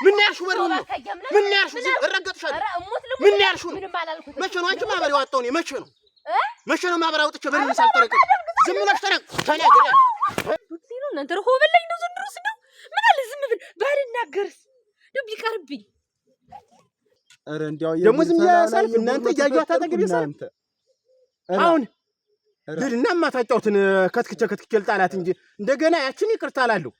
ምን ያልሽው ወሬው ነው? ምን ያልሽው እረገጥሻለሁ? ምን ያልሽው ነው? መቼ ነው አንቺ ማህበር ያወጣው ነው? መቼ ነው ማህበር አውጥቼ በምን ሳልጠረቅ ዝም ብለሽ ተናገሪ። ነው እናንተ ረሆ በለኝ ነው ዘንድሮስ ነው ምን አለ ዝም ብል ባልናገርስ ነው ቢቀርብኝ። ኧረ እንዲያው ደግሞ ዝም ያሳልፍ እናንተ ያያታ ተገቢ ሳንተ አሁን ለልና ማታጫውትን ከትክቸ ልጣላት እንጂ እንደገና ያችን ይቅርታ አላለሁ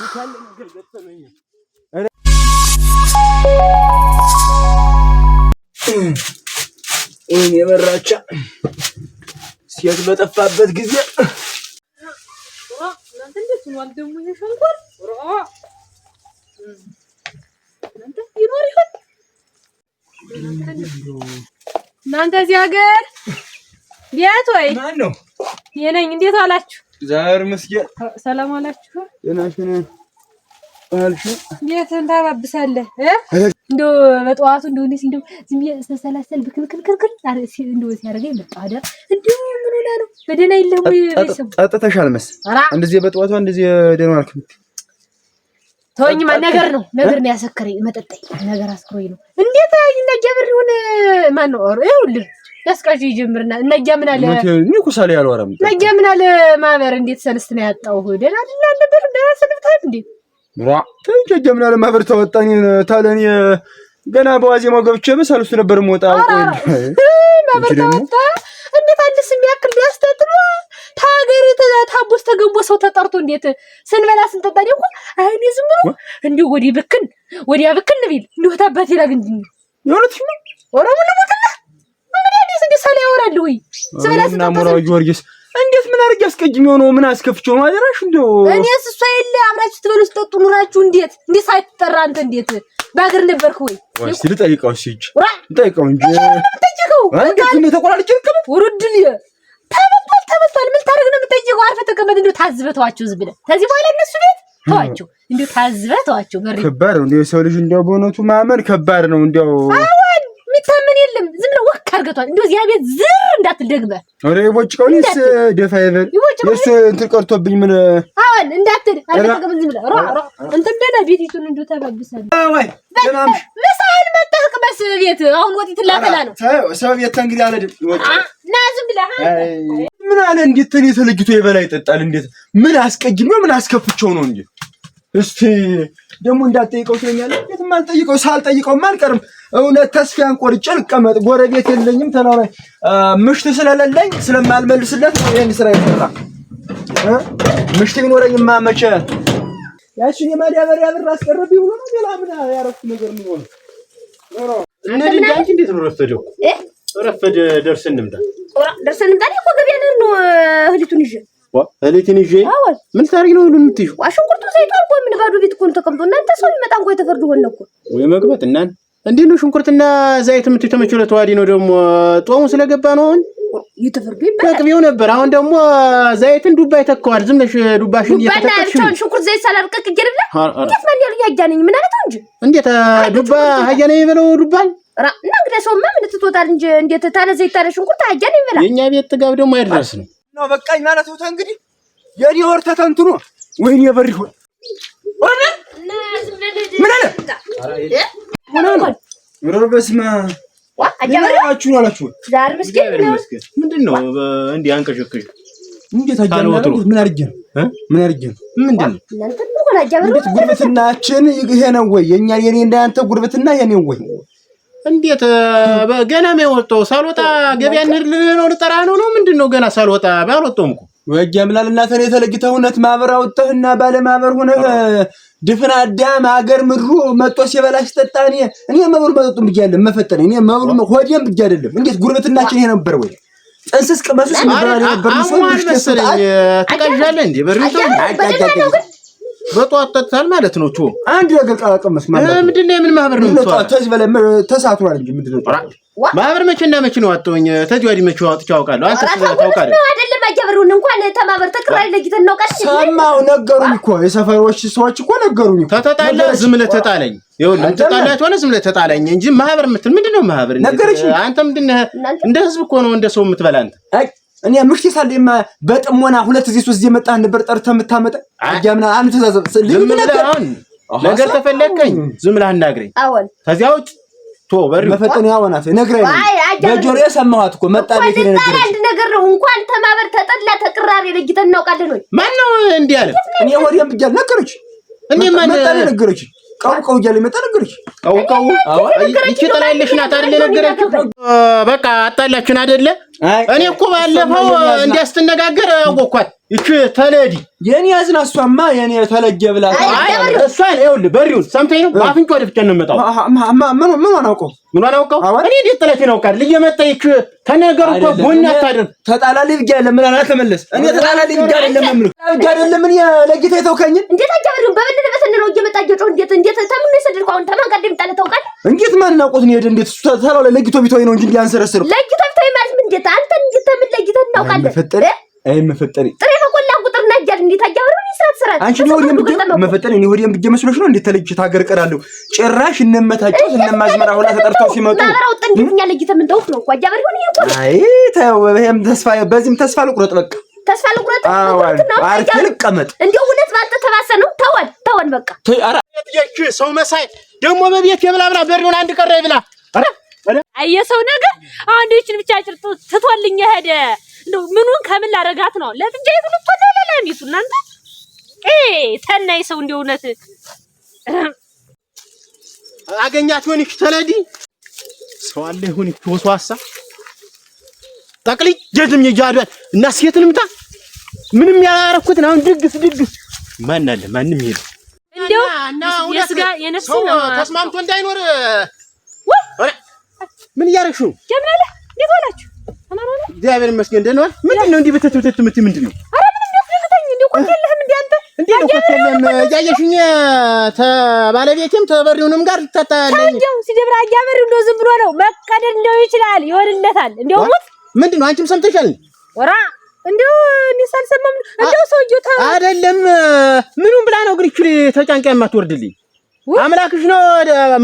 ካለ ነገር ገጠመኝ። የመራቻ ሴት በጠፋበት ጊዜ እናንተ እንዴት ነው አልደሙ ይሸንቆር እናንተ ይኖር ይሆን እናንተ እዚህ ሀገር ቤት ወይ ማን ነው? የነኝ እንዴት አላችሁ? ዛር መስጊድ ሰላም አላችሁ? የናሽነ አልሽ ቤት እንታባብሳለህ እንደው በጠዋቱ እንደሆነስ እንደው ዝም ተሰላሰል ብክልክልክል አርሲ እንደው ሲያደርገኝ በቃ አይደል እንደው ምን ሆነ ነው በደና ይለው ይሰም ጠጥተሻል መስ እንደዚህ በጠዋቱ እንደዚህ ደና አልክ ተወኝማ ነገር ነው ያሰከረኝ መጠጣኝ ነገር አስክሮኝ ነው እንዴት ይነጀብር ይሁን ማን ነው ይኸውልህ ያስቃጅ ይጀምርና እነጃ ምን አለ እኔ ኩሳለ ያልወራም እነጃ ምን አለ ማህበር እንዴት ሰልስት ነው ያጣው ደና አይደል ነበር ደና ሰልፍታል እንዴ ራ ተንጀ ምን አለ ማህበር ተወጣኝ ታለኝ ገና በዋዜማው ገብቼ በሰልስቱ ነበር ሞጣው ማህበር ተወጣ እንዴት አዲስ የሚያክል ቢያስተጥሩ ታገር ታቦስ ተገቦ ሰው ተጠርቶ እንዴት ስንበላ ስንጠጣ ነው አይኔ ዝም ብሎ እንዲው ወዲያ ብክን ቢል እንዴት አባቴ ላግንኝ የሆነች ነው ወራሙ ለሞተላ እንግዲህ እንዴት ሰላ ያወራል ወይ ስንበላ ስንጠጣ ሞራው ጊዮርጊስ እንዴት ምን አርግ ያስቀጅኝ ሆኖ ምን አስከፍቸው ነው አደራሽ እንደው እኔስ እሷ የለ አብራችሁ ትበሉ ስጠጡ ኑራችሁ እንዴት ሳይተጠራ አንተ እንዴት ባገር ነበርክ ወይ ወይስ ልጠይቀው ሲጅ ልጠይቀው እንጂ ልጠይቀው እንዴት ነው ተቆራልጭ ልከም ወርድል ተበልቷል ምን ታረግ ነው የምትጠይቀው አርፈህ ተቀመጥ እንደው ታዝበተዋቸው ዝም ብለህ ከዚህ በኋላ እነሱ ቤት ተዋቸው እንደው ታዝበተዋቸው በሪ ከባድ ነው እንደው ሰው ልጅ እንደው በእውነቱ ማመን ከባድ ነው እንደው አሁን ሚታመን የለም ዝም ብለህ ወክ አርገቷል እንደው እዚያ ቤት ዝር እንዳትደግመ አሬ ቦጭቀውንስ ደፋ ይበል እሱ እንትን ቀርቶብኝ ምን አሁን እንዳትል አርፈህ ተቀመጥ ዝም ብለህ ራ እንትን ደና ቤቲቱን እንደው ተባብሳለህ ወይ ሰላም ምሳህን መጣህ ቅመስ ቤት አሁን ወጥ ትላከላ ነው ሰው ቤት እንግዲህ አለ ና ዝም ብለህ ምን አለ እንዴት ተኔ ተለግቶ ይበላ ይጠጣል እንዴት ምን አስቀጅም ምን አስከፍቸው ነው እንዴ እስቲ ደሞ እንዳትጠይቀው ስለኛለ እንዴት ማልጠይቀው ሳልጠይቀው ማልቀርም እውነት ተስፋን ቆርጬ ልቀመጥ ጎረቤት የለኝም ተናውራ ምሽት ስለሌለኝ ስለማልመልስለት ነው ይሄን ስራ ይፈራ ምሽት ቢኖረኝማ መቼ ያቺ የማዳበሪያ ብር አስቀርብ ይሁን ነው ሌላ ምን ያረፍኩ ነገር ምን ሆነ ነው እነዚህ ዳንቺ እንዴት ነው ረፈደው ረፈደ ደርሰን እንምጣ እኮ ገበያ ነው እህሊቱን ይዤ እህሊቱን ይዤ ምን ታርግ ነው ሁሉ የምትይው ሽንኩርቱ ዘይቱ አልቆ ምን ባዶ ቤት እኮ ነው ተቀምጦ እናንተ ሰው ይመጣ እንኳን የተፈርዱ ሆነ እኮ ወይ መግባት እናን እንዴት ነው ሽንኩርትና ዘይት የምትይው ተመችሎ ተዋዲ ነው ደግሞ ጦሙ ስለገባ ነው አሁን ይተፈርዱ ይባላል ቅቤው ነበር አሁን ደግሞ ዘይትን ዱባ ይተካዋል ዝም ነሽ ዱባሽን እየተተከሽ ነው ሽንኩርት ዘይት ሳላልቀቅ ይገርብላ እንዴት ማን ያሉ ያጃነኝ ምን አለ እንጂ እንዴት ዱባ ሀያኔ ይበለው ዱባል ራ እና እንግዲህ ሰውማ ምን ትቶታል እንጂ እንዴት ታለ ዘይት ታለ ሽንኩርት ሀያኔ ይበላ የኛ ቤት ጥጋብ ደግሞ አይደርስ ነው በቃኝ ማለት ነው እንግዲህ የኔ ወር ተተንትኖ ወይኔ የበር ይሁን ምን አለ ምን አለ ወረር በስማ አጃባችሁ ነው አላችሁ ዛሬ መስጊድ ምንድነው እንዴ አንቀሽከሽ እንዴት አጃባችሁ ምን አርጀ ምን አርጀ ምንድነው እናንተ ምን አጃባችሁ ጉርብትናችን ይሄ ነው ወይ የኛ የኔ እንዳንተ ጉርብትና ይሄ ነው ወይ እንዴት ገና ማይወጣው ሳልወጣ ገበያ እንድል ነው ልጠራ ነው ምንድነው ገና ሳልወጣ ባልወጣውም እኮ ወጅ አምላልና ተኔ ተለግተውነት ማህበር አውጥተህና ባለ ማህበር ሆነ ድፍና አዳም ሀገር ምድሩ መጥቶ ሲበላሽ ተጣኔ እኔ መብሩ መጠጡም ብያለሁ መፈጠነ እኔ መብሩ ሆዴም ብቻ አይደለም እንዴት ጉርብትናችን ይሄ ነበር ወይ ጥንስስ ቅመሱስ ነበር ሰው መሰለኝ ተቀጃለህ እንዴ በሪቶ በጧት ተጣል ማለት ነው ቱ አንድ ነገር ቀመስ ማለት ምንድነው የምን ማህበር ነው ተዚህ በላይ ተሳትሯል እንጂ ምንድነው ማህበር መቼና መቼ ነው አጥቶኝ ተዚህ ወዲህ መቼ አውጥቻው አውቃለሁ አንተ ታውቃለህ አይደለም አጀብሩን እንኳን ተማበር ተክራይ ለጊተን ነው ቀስ ሰማው ነገሩኝ እኮ የሰፈሮች ሰዎች እኮ ነገሩኝ ተጣጣለ ዝም ብለህ ተጣለኝ ይኸውልህ ተጣላችሁ ሆነ ዝም ብለህ ተጣለኝ እንጂ ማህበር ምትል ምንድነው ማህበር አንተ ምንድነው እንደ ህዝብ እኮ ነው እንደ ሰው የምትበላ አንተ እኔ ምሽት ሳለማ በጥሞና ሁለት ጊዜ ሶስት ጊዜ መጣህ ነበር ጠርተህ የምታመጣ አያምና አንተ ተዛዘብ ነገር ተፈለከኝ ዝም ብለህ አናግረኝ አዎን ከዚያ ውጭ ቶ በር መፈጠን ያወናት ነግረኝ በጆሮዬ ሰማኋት እኮ መጣ ቤት ነገር አንድ ነገር ነው እንኳን ተማበር ተጠላ ተቅራሪ ለጊተን እናውቃለን ወይ ማን ነው እንዲህ ያለ እኔ ወዲያም ብቻ ነገርኩሽ እኔ ማን ነገርኩሽ ቀውቀው እያለ መጣ ነገርኩሽ ቀውቀው ይቺ ጠላይልሽ ናት አይደል ነገረችው በቃ አጣላችን አይደለ እኔ እኮ ባለፈው እንዲያስተነጋገር አወኳት ይቺ ተለዲ የኔ ያዝና እሷማ የኔ ተለጀ ብላ እሷን ይኸውልህ በሪውን ሰምተኝ ነው አፍንጮ ወደ ብቻ ነው መጣው ምን አናውቀው እኔ እንዴት ጠላቴን አውቃለሁ ልየመጣ ይቺ ተነገር እኮ ጎን አታደርግ ተጣላልኝ ብቻ ለምን አላተመለስ እኔ ተጣላልኝ ብቻ አይደለም እኔ ለጌታ የተውከኝ እንዴት አጃበሩ በበደለ በሰነው እየመጣ ጆሮ እንዴት ተምን ይሰድልኩ አሁን ተማን ቀደም ጣለ ታውቃለህ እንዴት ማን ናውቆት ነው እንዴት ተራው ለጊቶ ቢቶይ ነው እንጂ እንዲያንሰረስሩ ለጊቶ ቢቶይ ማለት ምን እንዴት አንተ እንዴት ምን ለጊቶ እናውቃለን መፈጠሪ አይ መፈጠሪ ጥሬ በቆላ ቁጥር ነጃል እንዴት አጃበሩ ይሰራል አንቺ ነው መፈጠሪ እኔ ወዲያም ብዬ መስሎሽ ነው እንዴት ተለጅ ታገር ቀራለሁ ጭራሽ እነመታቸው እነማዝመራ ሆነ ተጠርተው ሲመጡ ማራው ጥንትኛ ለጊቶ ምን ተውት ነው አጃበሩ ሆነ ይቆር አይ ታው በህም ተስፋ በዚህም ተስፋ ልቁረጥ በቃ ተስፋ ልቁረጥ አርክ ልቀመጥ እንደው ሁለት ባንተ ተባሰ ነው ተወን በቃ አራ የት ሰው መሳይ ደግሞ በቤት የብላብላ በሪውን አንድ ቀረ ይብላ አረ አየሰው ነገር አሁን እቺን ብቻ ጭርጡ ትቷልኝ ሄደ እንደው ምኑን ከምን ላረጋት ነው ለጥንጃይቱ ልትወደለ ለሚቱ እናንተ ተናይ ሰው እንደው እውነት አገኛት ሆንሽ ተለዲ ሰው አለ ሆንሽ ወስዋሳ ጠቅልይ ጀድም ይጃዷል እና ሴትንምታ ምንም ያላረኩት ነው ድግስ ማን አለ ማንም ይሄድ እንደው የስጋ የነፍስ ነው ተስማምቶ እንዳይኖር ምን ያረክሹ ጀምራለ እንዴት ዋላችሁ አማራው እግዚአብሔር ይመስገን ደህና ዋል ምንድነው እንዲህ በተተተተ ምንድነው አረ ምንም ያስፈልገኝ እንዴ ቆንጀልህም እንዴ አንተ እንዴ ነው ቆንጀልህም ያየሽኝ ተባለቤቴም ተበሪውንም ጋር ተታለኝ እንዴው ሲደብራ አያበሪው እንደው ዝም ብሎ ነው መቀደድ እንደው ይችላል ይወርለታል እንደው ሞት ምንድነው አንቺም ሰምተሻል ወራ እንደው ንሳልሰማም እንደው ሰውየው አይደለም ምኑን ብላ ነው ግሪቹ ተጫንቃ የማትወርድልኝ አምላክሽ ነው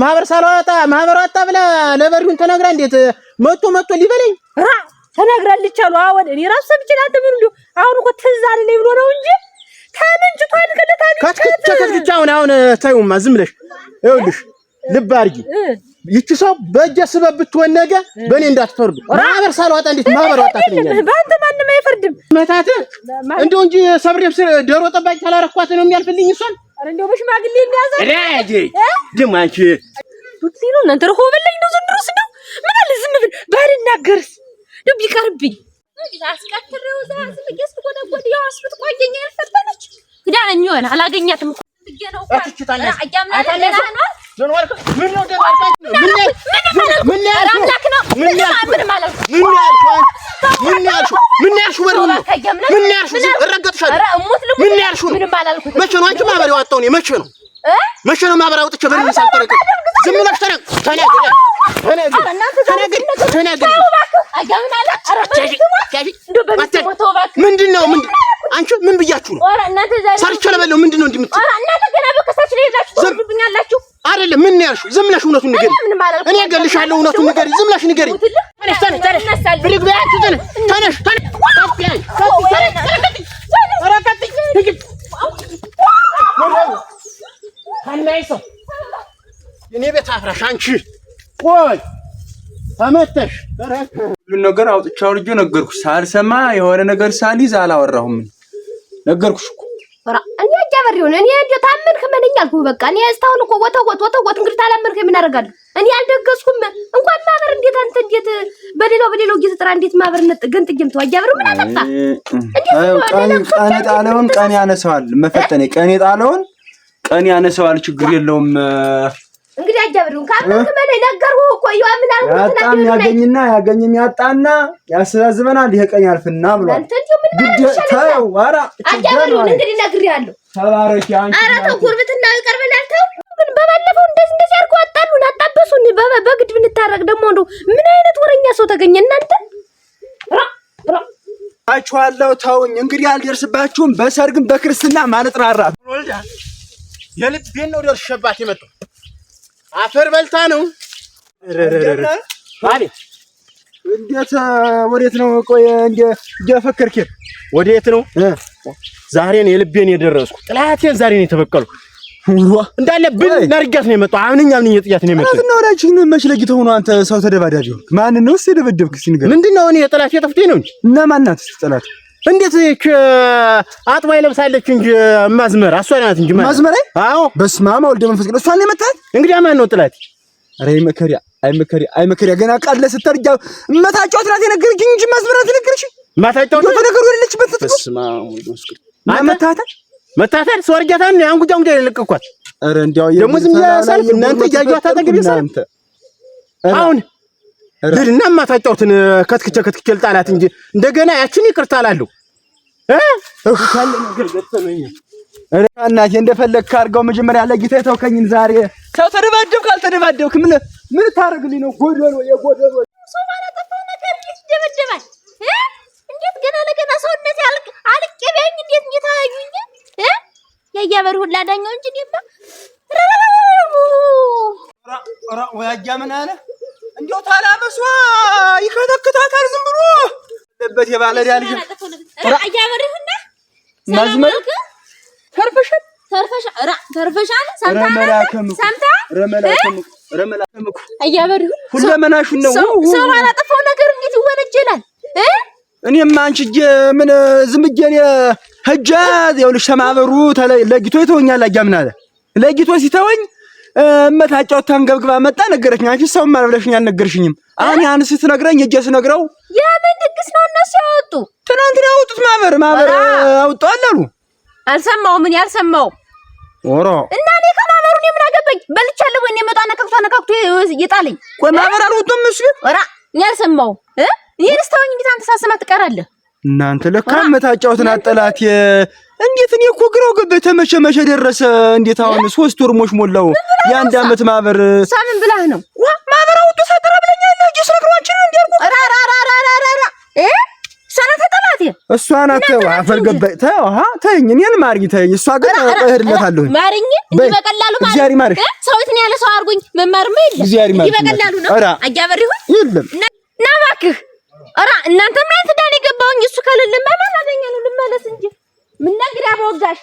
ማህበር ሳላወጣ ማህበር ወጣ ብላ ለበሪውን ተናግራ እንዴት መጥቶ ሊበለኝ ተናግራለች አሉ አሁን እኔ ራስ ሰምቼላት ምን እንደው አሁን እኮ ትዝ አለኝ ብሎ ነው እንጂ ታመንጭቷል ከታግቻውን አሁን ታዩማ ዝም ብለሽ ይኸውልሽ ልብ አድርጊ ይቺ ሰው በእጀ ስበብ ብትሆን ነገ በእኔ እንዳትፈርዱ ማህበር ሳላወጣ እንዴት ማህበር ወጣ ትለኛለህ በአንተ ማንም አይፈርድም መታተ እንደው እንጂ ሰብሬብ ዶሮ ጠባቂ ካላረኳት ነው የሚያልፍልኝ እሷን አረ እንደው በሽማግሌ እንያዘ ራጂ ደም አንቺ ዱትሊኑ እናንተ ረሆ በለኝ ነው ዘንድሮስ ነው ምን አለ ዝም ብል ባልናገርስ እንደው ቢቀርብኝ አስቀጥሬው ዛስ ልጅስ ቆደቆደ ያው አስብት ቆየኛ ያልፈተነች ግዳኝ ይሆን አላገኛትም ትገነው አትችታለሽ አያምናለህ ነው ጀንዋርኩ ምን ነው ደማርካ ምን አምላክ ነው ምን ማለት ምን ያልሽው ወሩ ምን ያልሽው እረገጥሻለሁ ኧረ እሙት ልሙት ምን ያልሽው ምን ባላልኩት መቼ ነው አንቺ ማህበር ያወጣው ነው መቼ ነው ማህበር አውጥቼ በምን ሳልጠረቅ ዝም ብለሽ ተናገሪ ምንድነው አንቺ ምን ብያችሁ ነው ሰርቼ ለበለው ምንድነው እንዲምትይ እናንተ ገና በከሳች ላይ ይዛችሁ ትብኛላችሁ አይደለም ምን ያልሽው ዝም ብለሽ እውነቱን ንገሪ እኔ እገልሻለሁ እውነቱን ንገሪ ዝም ብለሽ ንገሪ ተነሽ ብሪግ ባያችሁ ተነሽ እኔ ቤት አፍራሽ አንቺ ቆይ ተመተሽ ሁሉ ነገር አውጥቻው አውርጄ ነገርኩሽ ሳልሰማ የሆነ ነገር ሳልይዝ አላወራሁም ነገርኩሽ እኮ እኔ አጃበሪው እኔ እንደው ታመንክ ምንኛ አልኩ በቃ እኔ እስታውን እኮ ወተወት እንግዲህ ታላመንክ ምን አደርጋለሁ እኔ አልደገስኩም እንኳን ማህበር እንዴት አንተ እንዴት በሌላው እየተጠራ እንዴት ማህበር ገንጥጌም ተው አጃበሪው ምን አጠፋ ቀን ጣለውን ቀን ያነሳዋል መፈጠኔ ቀን ጣለውን ቀን ያነሳዋል ችግር የለውም እንግዲህ አጃበሪው ካመንክ ምን ነገርኩህ እኮ ምን አልኩት ያጣም ያገኝና ያገኝም ያጣና ያስተዛዝበናል ይሄ ቀን ያልፍና ብሏል አንተ እንዴ ምን ታው ዋራ አጃበሪው እንግዲህ ነግሬሃለሁ ተባረኪ አንቺ ኧረ ተው ጉርብትና ይቀርበናል ተው ግን በባለፈው እንደዚህ አርጎ አጣሉን አጣበሱን በግድ ብንታረቅ ደግሞ እንደው ምን አይነት ወረኛ ሰው ተገኘ እናንተ አቻዋለሁ ተውኝ እንግዲህ አልደርስባችሁም በሰርግም በክርስትና ማለጥራራ ወልዳ የልቤን ነው ደርሸባት የመጣው አፈር በልታ ነው አቤት እንዴት ወዴት ነው? ቆይ እንደ ፈከርክ ወዴት ነው? ዛሬ ነው የልቤን የደረስኩ። ጥላቴን ዛሬ ነው የተበቀሉ። እንዳለ ብል ነርጋት ነው የመጣው። አምንኛ ጥያት ነው የመጣው። እና ወዳችን መች ለጊተው ነው አንተ ሰው ተደባዳቢ ሆንክ? ማንን ነው የደበደብክ? እስኪ ንገረኝ። ምንድነው? እኔ ጥላት የጠፍቴ ነው እንጂ እና ማናት ጥላት? እንዴት አጥባ ይለብሳለች እንጂ ማዝመር እሷ ናት እንጂ ማዝመር። አዎ በስመ አብ ወልድ መንፈስ ቅዱስ። እሷን የመታት እንግዲህ ማን ነው ጥላት? አረ አይመከሪያ ገና ቃል ለስተርጃ መታጫውት ናት የነገረችኝ እንጂ ማዝመራት ነገርሽ ማታጫውት በነገሩ ወለችበት። በስመ አብ ወልድ መንፈስ ቅዱስ። መታታል ሰወርጃታን አንጉጃ ያለቀኳት። አረ እንዲያው ደግሞ ዝም ያሳልፍ እናንተ ያያዩት አጠገብ ይሳልፍ። አሁን ለድና ማታጫውትን ከትክቸ ልጣላት እንጂ እንደገና ያችን ይቅርታ አላለሁ ካለ ነገር ገጠመኝ። አረ እናቴ እንደፈለግክ አድርገው። መጀመሪያ ለጌታ ተውከኝን። ዛሬ ሰው ተደባደብክ አልተደባደብክ ምን ታረግልኝ ነው? ጎደሎ የጎደሎ ሰው ማለት ነው ነገር ይደበደባል። እንዴት ገና ለገና ሰውነት አልቀበኝ እንዴት አያዩኝ? ያያበር ሁላ ዳኛው እንጂ ደባ ወያጃ ምን አለ እንዴው ታላበሷ ይከተክታታል ዝም ብሎ ለበት የባለዳ ልጅ ያያበር ይሁንና ማዝመር ተርፈሻል ሰምታ ረመላከም ያያበር ይሁን ሁለመናሹን ነው ሰው ባላጠፋው ነገር እንዴት ይወነጀላል? እኔማ አንቺ ምን ዝም ብዬ እኔ ሂጅ ይኸውልሽ ተማበሩ ለጊቶ ይተወኛል። አያምን አለ ለጊቶ ሲተወኝ መታጫው ታንገብግባ መጣ ነገረችኝ። አንቺ ሰው ማን ብለሽኝ አልነገርሽኝም? አሁን ያን ስትነግረኝ እጄ ስነግረው የምን ድግስ ነው እነሱ ያወጡ? ትናንትና ያወጡት ማበር አውጣው አሉ። አልሰማሁም። ምን ያልሰማው ኦሮ እና እኔ ከማበሩ ነው ምን አገባኝ? በልቻለሁ ወይ ነው ነካክቶ ይጣለኝ። ቆይ ማበር አልወጡም እሱ ኦራ እኔ አልሰማሁም። ይሄን ስታወኝ እንዴት አንተ ሳሰማ ትቀራለህ? እናንተ ለካ መታጫውትን አጠላት እንዴት እኔ እኮ ግራው ገበተ መቼ ደረሰ? እንዴት አሁን 3 ወር ሞላው የአንድ አመት ማበር ሳምን ብላህ ነው ማበር አውጡ ሰጥራ ብለኛል። እጅ ስለግሯችን እንዲያርጉ ሰላተ ጠላት እሷ ናት። አፈር ገበይ ተኝ እኔን ማርጊ ተኝ። እሷ ግን እሄድለታለሁ ማርኝ እንዴ በቀላሉ ማለት ሰውት ነው ያለ ሰው አርጉኝ መማርም የለም እንዴ በቀላሉ ነው አጃበር ይሁን የለም እና እባክህ እናንተ ምን ትዳን የገባውኝ እሱ ከሌለም ማን አገኛለሁ ልመለስ እንጂ ምን ነግራ በወጋሽ